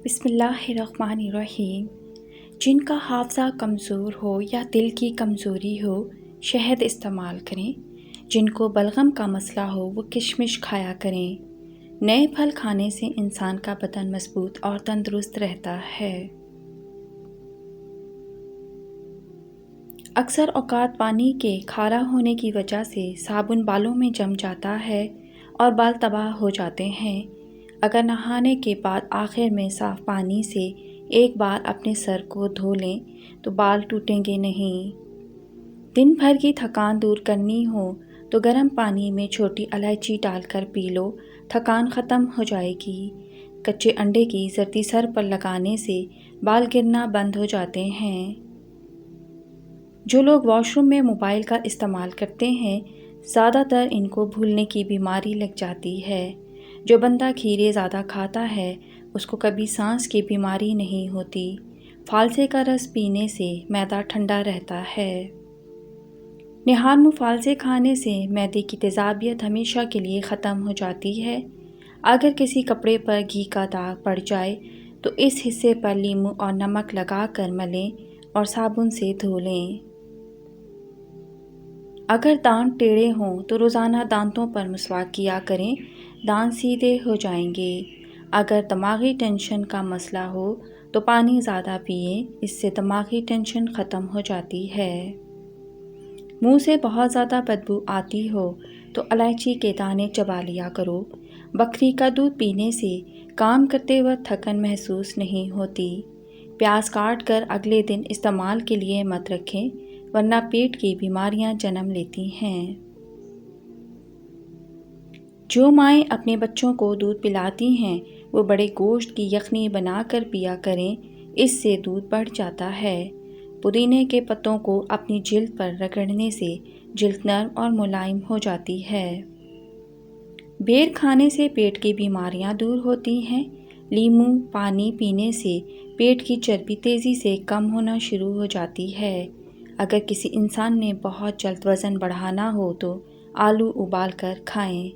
بسم اللہ الرحمن الرحیم۔ جن کا حافظہ کمزور ہو یا دل کی کمزوری ہو شہد استعمال کریں۔ جن کو بلغم کا مسئلہ ہو وہ کشمش کھایا کریں۔ نئے پھل کھانے سے انسان کا بدن مضبوط اور تندرست رہتا ہے۔ اکثر اوقات پانی کے کھارا ہونے کی وجہ سے صابن بالوں میں جم جاتا ہے اور بال تباہ ہو جاتے ہیں۔ اگر نہانے کے بعد آخر میں صاف پانی سے ایک بار اپنے سر کو دھو لیں تو بال ٹوٹیں گے نہیں۔ دن بھر کی تھکان دور کرنی ہو تو گرم پانی میں چھوٹی الائچی ڈال کر پی لو، تھکان ختم ہو جائے گی۔ کچے انڈے کی زردی سر پر لگانے سے بال گرنا بند ہو جاتے ہیں۔ جو لوگ واش روم میں موبائل کا استعمال کرتے ہیں زیادہ تر ان کو بھولنے کی بیماری لگ جاتی ہے۔ جو بندہ کھیرے زیادہ کھاتا ہے اس کو کبھی سانس کی بیماری نہیں ہوتی۔ فالسے کا رس پینے سے معدہ ٹھنڈا رہتا ہے۔ نہار منہ فالسے کھانے سے معدے کی تیزابیت ہمیشہ کے لیے ختم ہو جاتی ہے۔ اگر کسی کپڑے پر گھی کا داغ پڑ جائے تو اس حصے پر لیموں اور نمک لگا کر ملیں اور صابن سے دھو لیں۔ اگر دانت ٹیڑھے ہوں تو روزانہ دانتوں پر مسواک کیا کریں، دانت سیدھے ہو جائیں گے۔ اگر دماغی ٹینشن کا مسئلہ ہو تو پانی زیادہ پئیں، اس سے دماغی ٹینشن ختم ہو جاتی ہے۔ منہ سے بہت زیادہ بدبو آتی ہو تو الائچی کے دانے چبا لیا کرو۔ بکری کا دودھ پینے سے کام کرتے وقت تھکن محسوس نہیں ہوتی۔ پیاز کاٹ کر اگلے دن استعمال کے لیے مت رکھیں ورنہ پیٹ کی بیماریاں جنم لیتی ہیں۔ جو مائیں اپنے بچوں کو دودھ پلاتی ہیں وہ بڑے گوشت کی یخنی بنا کر پیا کریں، اس سے دودھ بڑھ جاتا ہے۔ پودینے کے پتوں کو اپنی جلد پر رگڑنے سے جلد نرم اور ملائم ہو جاتی ہے۔ بیر کھانے سے پیٹ کی بیماریاں دور ہوتی ہیں۔ لیموں پانی پینے سے پیٹ کی چربی تیزی سے کم ہونا شروع ہو جاتی ہے۔ اگر کسی انسان نے بہت جلد وزن بڑھانا ہو تو آلو ابال کر کھائیں۔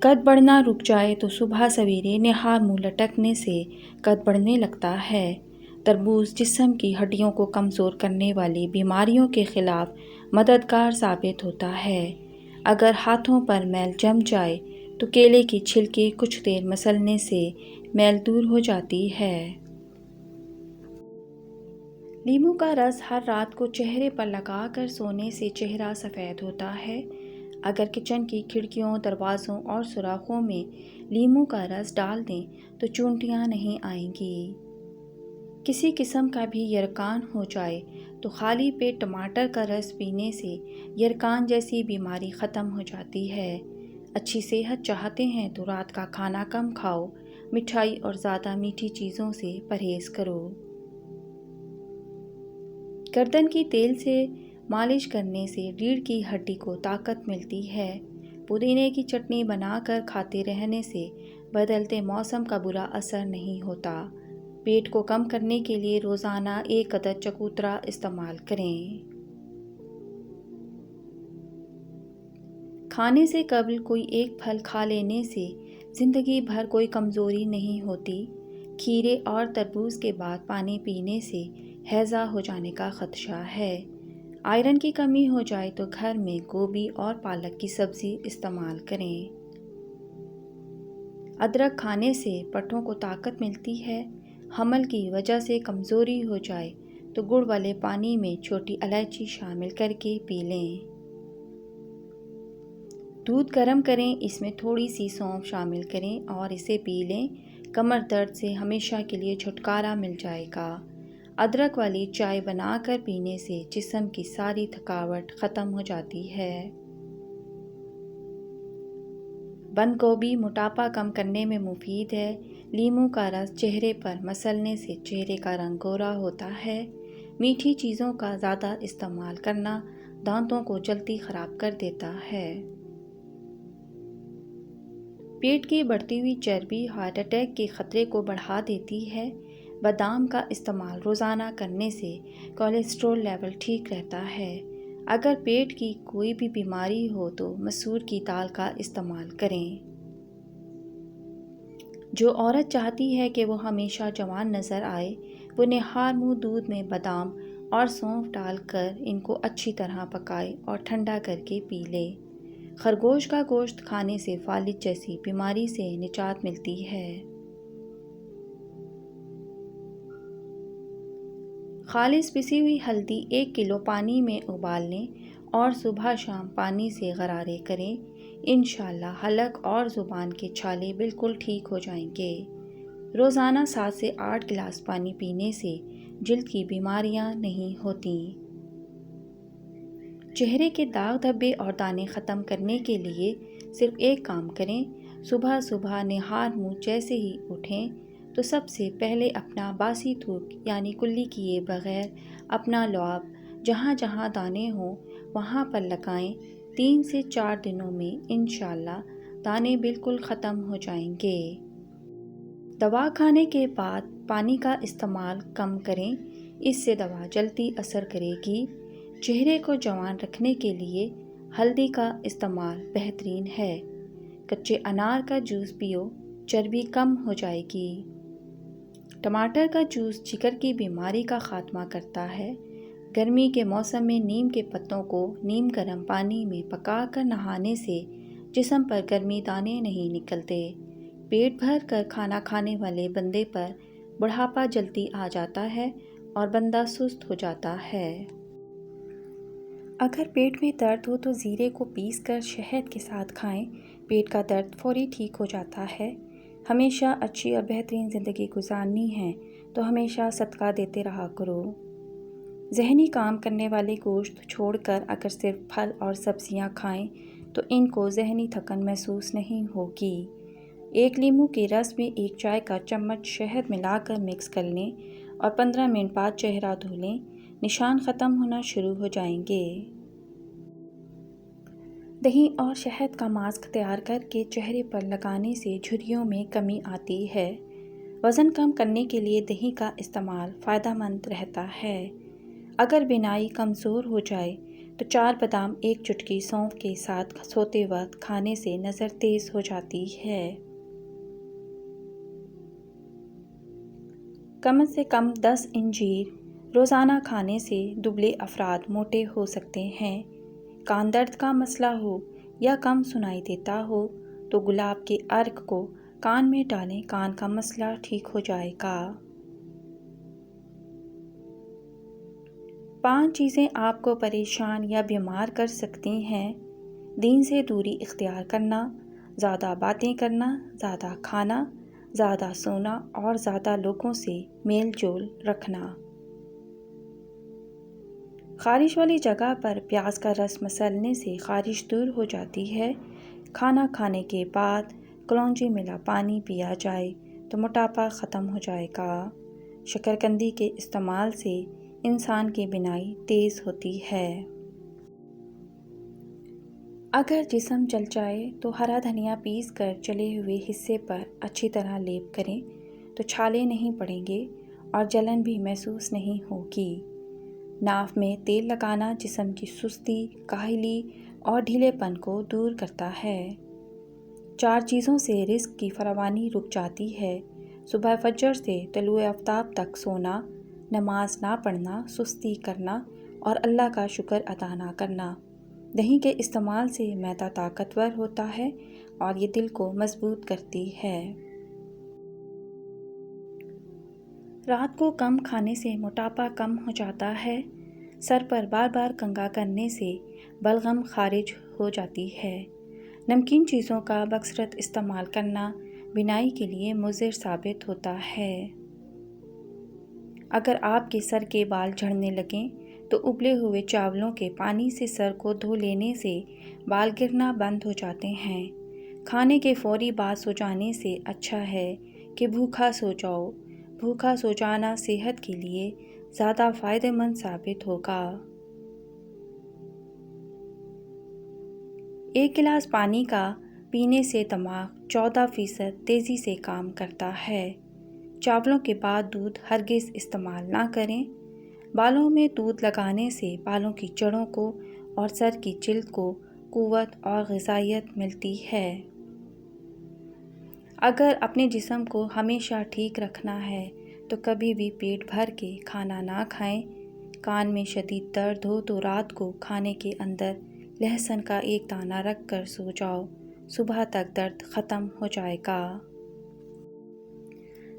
قد بڑھنا رک جائے تو صبح سویرے نہار منہ لٹکنے سے قد بڑھنے لگتا ہے۔ تربوز جسم کی ہڈیوں کو کمزور کرنے والی بیماریوں کے خلاف مددگار ثابت ہوتا ہے۔ اگر ہاتھوں پر میل جم جائے تو کیلے کی چھلکے کچھ دیر مسلنے سے میل دور ہو جاتی ہے۔ لیموں کا رس ہر رات کو چہرے پر لگا کر سونے سے چہرہ سفید ہوتا ہے۔ اگر کچن کی کھڑکیوں، دروازوں اور سوراخوں میں لیموں کا رس ڈال دیں تو چونٹیاں نہیں آئیں گی۔ کسی قسم کا بھی یرقان ہو جائے تو خالی پیٹ ٹماٹر کا رس پینے سے یرقان جیسی بیماری ختم ہو جاتی ہے۔ اچھی صحت چاہتے ہیں تو رات کا کھانا کم کھاؤ، مٹھائی اور زیادہ میٹھی چیزوں سے پرہیز کرو۔ گردن کی تیل سے مالش کرنے سے ریڑھ کی ہڈی کو طاقت ملتی ہے۔ پودینے کی چٹنی بنا کر کھاتے رہنے سے بدلتے موسم کا برا اثر نہیں ہوتا۔ پیٹ کو کم کرنے کے لیے روزانہ 1 عدد چکوترا استعمال کریں۔ کھانے سے قبل کوئی ایک پھل کھا لینے سے زندگی بھر کوئی کمزوری نہیں ہوتی۔ کھیرے اور تربوز کے بعد پانی پینے سے ہیضہ ہو جانے کا خدشہ ہے۔ آئرن کی کمی ہو جائے تو گھر میں گوبھی اور پالک کی سبزی استعمال کریں۔ ادرک کھانے سے پٹھوں کو طاقت ملتی ہے۔ حمل کی وجہ سے کمزوری ہو جائے تو گڑ والے پانی میں چھوٹی الائچی شامل کر کے پی لیں۔ دودھ گرم کریں، اس میں تھوڑی سی سونف شامل کریں اور اسے پی لیں۔ کمر درد سے ہمیشہ کے لیے چھٹکارا مل جائے گا۔ ادرک والی چائے بنا کر پینے سے جسم کی ساری تھکاوٹ ختم ہو جاتی ہے۔ بند گوبھی موٹاپا کم کرنے میں مفید ہے۔ لیموں کا رس چہرے پر مسلنے سے چہرے کا رنگ گورا ہوتا ہے۔ میٹھی چیزوں کا زیادہ استعمال کرنا دانتوں کو جلدی خراب کر دیتا ہے۔ پیٹ کی بڑھتی ہوئی چربی ہارٹ اٹیک کے خطرے کو بڑھا دیتی ہے۔ بادام کا استعمال روزانہ کرنے سے کولیسٹرول لیول ٹھیک رہتا ہے۔ اگر پیٹ کی کوئی بھی بیماری ہو تو مسور کی دال کا استعمال کریں۔ جو عورت چاہتی ہے کہ وہ ہمیشہ جوان نظر آئے، وہ نہار منہ دودھ میں بادام اور سونف ڈال کر ان کو اچھی طرح پکائے اور ٹھنڈا کر کے پی لے۔ خرگوش کا گوشت کھانے سے فالج جیسی بیماری سے نجات ملتی ہے۔ خالص پسی ہوئی ہلدی 1 کلو پانی میں ابال لیں اور صبح شام پانی سے غرارے کریں۔ انشاءاللہ حلق اور زبان کے چھالے بالکل ٹھیک ہو جائیں گے۔ روزانہ 7 سے 8 گلاس پانی پینے سے جلد کی بیماریاں نہیں ہوتی۔ چہرے کے داغ دھبے اور دانے ختم کرنے کے لیے صرف ایک کام کریں۔ صبح صبح نہار منہ جیسے ہی اٹھیں تو سب سے پہلے اپنا باسی تھوک یعنی کلی کیے بغیر اپنا لعاب جہاں جہاں دانے ہوں وہاں پر لگائیں۔ 3 سے 4 دنوں میں انشاءاللہ دانے بالکل ختم ہو جائیں گے۔ دوا کھانے کے بعد پانی کا استعمال کم کریں، اس سے دوا جلدی اثر کرے گی۔ چہرے کو جوان رکھنے کے لیے ہلدی کا استعمال بہترین ہے۔ کچے انار کا جوس پیو، چربی کم ہو جائے گی۔ ٹماٹر کا جوس جگر کی بیماری کا خاتمہ کرتا ہے۔ گرمی کے موسم میں نیم کے پتوں کو نیم گرم پانی میں پکا کر نہانے سے جسم پر گرمی دانے نہیں نکلتے۔ پیٹ بھر کر کھانا کھانے والے بندے پر بڑھاپا جلدی آ جاتا ہے اور بندہ سست ہو جاتا ہے۔ اگر پیٹ میں درد ہو تو زیرے کو پیس کر شہد کے ساتھ کھائیں، پیٹ کا درد فوری ٹھیک ہو جاتا ہے۔ ہمیشہ اچھی اور بہترین زندگی گزارنی ہے تو ہمیشہ صدقہ دیتے رہا کرو۔ ذہنی کام کرنے والے گوشت چھوڑ کر اگر صرف پھل اور سبزیاں کھائیں تو ان کو ذہنی تھکن محسوس نہیں ہوگی۔ 1 لیموں کے رس میں 1 چائے کا چمچ شہد ملا کر مکس کر لیں اور 15 منٹ بعد چہرہ دھو لیں، نشان ختم ہونا شروع ہو جائیں گے۔ دہی اور شہد کا ماسک تیار کر کے چہرے پر لگانے سے جھریوں میں کمی آتی ہے۔ وزن کم کرنے کے لیے دہی کا استعمال فائدہ مند رہتا ہے۔ اگر بینائی کمزور ہو جائے تو 4 بادام 1 چٹکی سونف کے ساتھ سوتے وقت کھانے سے نظر تیز ہو جاتی ہے۔ کم سے کم 10 انجیر روزانہ کھانے سے دبلے افراد موٹے ہو سکتے ہیں۔ کان درد کا مسئلہ ہو یا کم سنائی دیتا ہو تو گلاب کے عرق کو کان میں ڈالیں، کان کا مسئلہ ٹھیک ہو جائے گا۔ 5 چیزیں آپ کو پریشان یا بیمار کر سکتی ہیں۔ دین سے دوری اختیار کرنا، زیادہ باتیں کرنا، زیادہ کھانا، زیادہ سونا اور زیادہ لوگوں سے میل جول رکھنا۔ خارش والی جگہ پر پیاز کا رس مسلنے سے خارش دور ہو جاتی ہے۔ کھانا کھانے کے بعد کلونجی ملا پانی پیا جائے تو موٹاپا ختم ہو جائے گا۔ شکرکندی کے استعمال سے انسان کی بینائی تیز ہوتی ہے۔ اگر جسم جل جائے تو ہرا دھنیا پیس کر جلے ہوئے حصے پر اچھی طرح لیپ کریں تو چھالے نہیں پڑیں گے اور جلن بھی محسوس نہیں ہوگی۔ ناف میں تیل لگانا جسم کی سستی، کاہلی اور ڈھیلے پن کو دور کرتا ہے۔ 4 چیزوں سے رزق کی فراوانی رک جاتی ہے: صبح فجر سے طلوع آفتاب تک سونا، نماز نہ پڑھنا، سستی کرنا اور اللہ کا شکر ادا نہ کرنا۔ دہی کے استعمال سے معدہ طاقتور ہوتا ہے اور یہ دل کو مضبوط کرتی ہے۔ رات کو کم کھانے سے موٹاپا کم ہو جاتا ہے۔ سر پر بار بار کنگھا کرنے سے بلغم خارج ہو جاتی ہے۔ نمکین چیزوں کا بکثرت استعمال کرنا بینائی کے لیے مضر ثابت ہوتا ہے۔ اگر آپ کے سر کے بال جھڑنے لگیں تو ابلے ہوئے چاولوں کے پانی سے سر کو دھو لینے سے بال گرنا بند ہو جاتے ہیں۔ کھانے کے فوری بعد سو جانے سے اچھا ہے کہ بھوکا سو جاؤ۔ بھوکا سو جانا صحت کے لیے زیادہ فائدہ مند ثابت ہوگا۔ 1 گلاس پانی کا پینے سے دماغ 14% تیزی سے کام کرتا ہے۔ چاولوں کے بعد دودھ ہرگز استعمال نہ کریں۔ بالوں میں دودھ لگانے سے بالوں کی جڑوں کو اور سر کی جلد کو قوت اور غذائیت ملتی ہے۔ اگر اپنے جسم کو ہمیشہ ٹھیک رکھنا ہے تو کبھی بھی پیٹ بھر کے کھانا نہ کھائیں۔ کان میں شدید درد ہو تو رات کو کھانے کے اندر لہسن کا ایک دانہ رکھ کر سو جاؤ، صبح تک درد ختم ہو جائے گا۔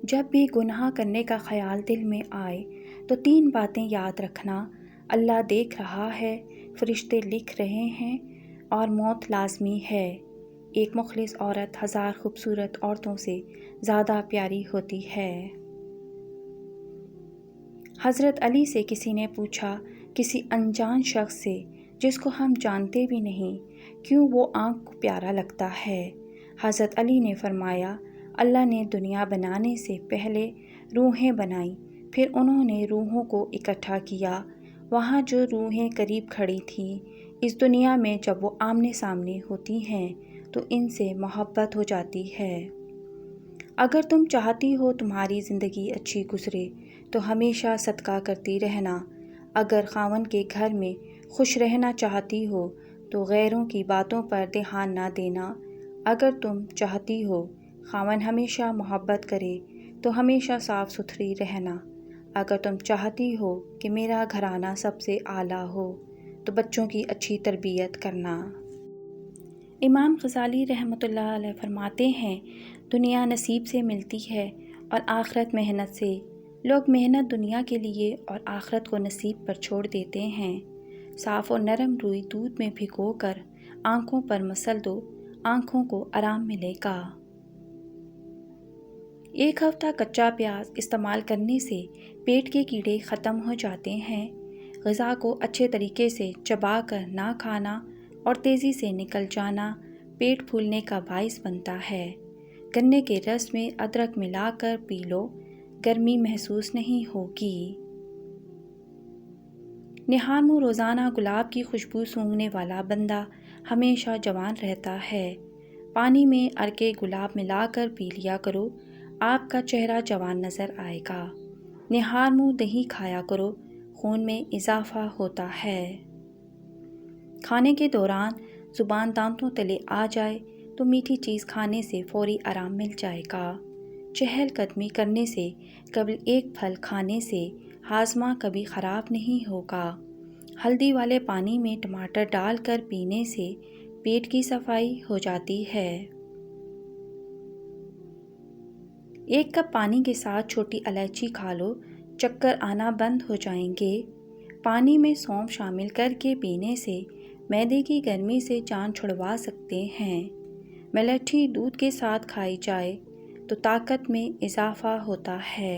جب بھی گناہ کرنے کا خیال دل میں آئے تو 3 باتیں یاد رکھنا: اللہ دیکھ رہا ہے، فرشتے لکھ رہے ہیں اور موت لازمی ہے۔ ایک مخلص عورت 1000 خوبصورت عورتوں سے زیادہ پیاری ہوتی ہے۔ حضرت علی سے کسی نے پوچھا، کسی انجان شخص سے جس کو ہم جانتے بھی نہیں، کیوں وہ آنکھ کو پیارا لگتا ہے؟ حضرت علی نے فرمایا، اللہ نے دنیا بنانے سے پہلے روحیں بنائیں، پھر انہوں نے روحوں کو اکٹھا کیا۔ وہاں جو روحیں قریب کھڑی تھیں، اس دنیا میں جب وہ آمنے سامنے ہوتی ہیں تو ان سے محبت ہو جاتی ہے۔ اگر تم چاہتی ہو تمہاری زندگی اچھی گزرے تو ہمیشہ صدقہ کرتی رہنا۔ اگر خاوند کے گھر میں خوش رہنا چاہتی ہو تو غیروں کی باتوں پر دھیان نہ دینا۔ اگر تم چاہتی ہو خاوند ہمیشہ محبت کرے تو ہمیشہ صاف ستھری رہنا۔ اگر تم چاہتی ہو کہ میرا گھرانہ سب سے اعلیٰ ہو تو بچوں کی اچھی تربیت کرنا۔ امام غزالی رحمۃ اللہ علیہ فرماتے ہیں، دنیا نصیب سے ملتی ہے اور آخرت محنت سے۔ لوگ محنت دنیا کے لیے اور آخرت کو نصیب پر چھوڑ دیتے ہیں۔ صاف اور نرم روئی دودھ میں بھگو کر آنکھوں پر مسل دو، آنکھوں کو آرام ملے گا۔ 1 ہفتہ کچا پیاز استعمال کرنے سے پیٹ کے کیڑے ختم ہو جاتے ہیں۔ غذا کو اچھے طریقے سے چبا کر نہ کھانا اور تیزی سے نکل جانا پیٹ پھولنے کا باعث بنتا ہے۔ گنے کے رس میں ادرک ملا کر پی لو، گرمی محسوس نہیں ہوگی۔ نہار منہ روزانہ گلاب کی خوشبو سونگھنے والا بندہ ہمیشہ جوان رہتا ہے۔ پانی میں عرق گلاب ملا کر پی لیا کرو، آپ کا چہرہ جوان نظر آئے گا۔ نہار منہ دہی کھایا کرو، خون میں اضافہ ہوتا ہے۔ کھانے کے دوران زبان دانتوں تلے آ جائے تو میٹھی چیز کھانے سے فوری آرام مل جائے گا۔ چہل قدمی کرنے سے قبل ایک پھل کھانے سے ہاضمہ کبھی خراب نہیں ہوگا۔ ہلدی والے پانی میں ٹماٹر ڈال کر پینے سے پیٹ کی صفائی ہو جاتی ہے۔ 1 کپ پانی کے ساتھ چھوٹی الائچی کھا لو، چکر آنا بند ہو جائیں گے۔ پانی میں سونف شامل کر کے پینے سے معدے کی گرمی سے جان چھڑوا سکتے ہیں۔ ملیٹھی دودھ کے ساتھ کھائی جائے تو طاقت میں اضافہ ہوتا ہے۔